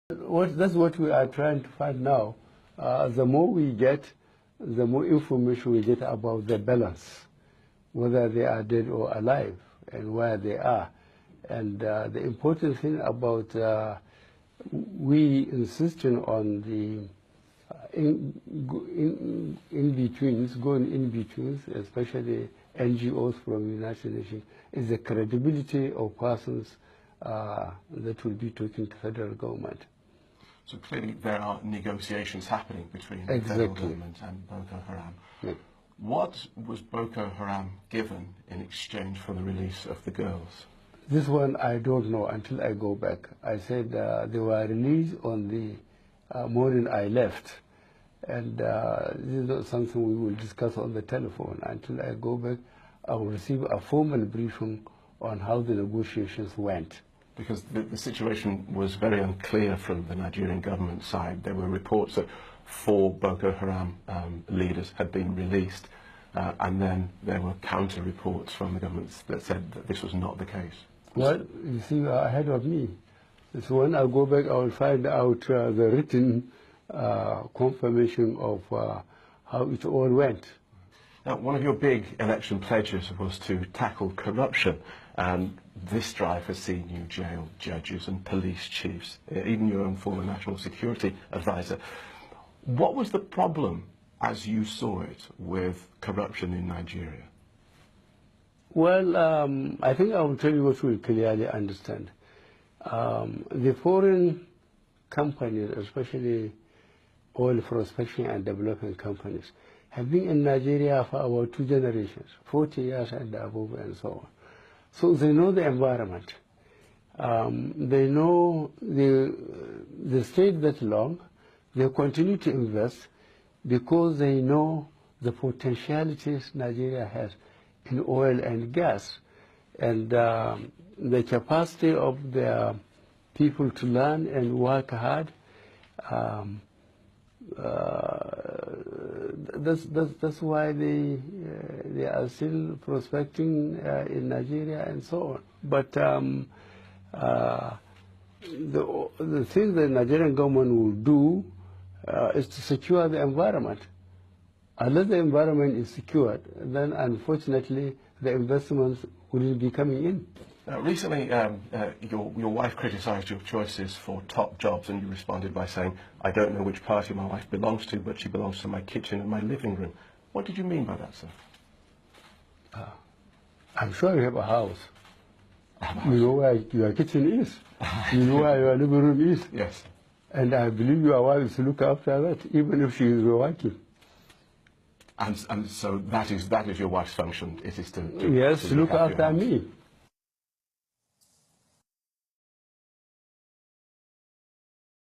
That's what we are trying to find now. The more we get, the more information we get about the balance, whether they are dead or alive, and where they are. And the important thing about we insisting on the in-betweens, going in-betweens, especially NGOs from the United Nations, is the credibility of persons that will be talking to federal government. So clearly there are negotiations happening between the federal government and Boko Haram. Yeah. What was Boko Haram given in exchange for the release of the girls? This one I don't know until I go back. I said they were released on the morning I left. And this is not something we will discuss on the telephone. Until I go back, I will receive a formal briefing on how the negotiations went. Because the situation was very unclear from the Nigerian government side. There were reports that 4 Boko Haram leaders had been released, and then there were counter reports from the governments that said that this was not the case. Well, you see, ahead of me. So when I go back, I will find out the written confirmation of how it all went. Now, one of your big election pledges was to tackle corruption, and this drive has seen you jail judges and police chiefs, even your own former national security advisor. What was the problem, as you saw it, with corruption in Nigeria? Well, I think I will tell you what we clearly understand. The foreign companies, especially oil prospection and development companies, have been in Nigeria for about 2 generations, 40 years and above and so on. So they know the environment. They know the state that long. They continue to invest because they know the potentialities Nigeria has in oil and gas, and the capacity of their people to learn and work hard. That's why they are still prospecting in Nigeria and so on. But the thing the Nigerian government will do is to secure the environment. Unless the environment is secured, then unfortunately the investments wouldn't be coming in. Recently, your wife criticised your choices for top jobs, and you responded by saying, "I don't know which party my wife belongs to, but she belongs to my kitchen and my living room." What did you mean by that, sir? I'm sure you have a house. You know where your kitchen is. You know where your living room is. Yes. And I believe your wife is to look after that, even if she is working. And so that is your wife's function. It is to yes, to look after me.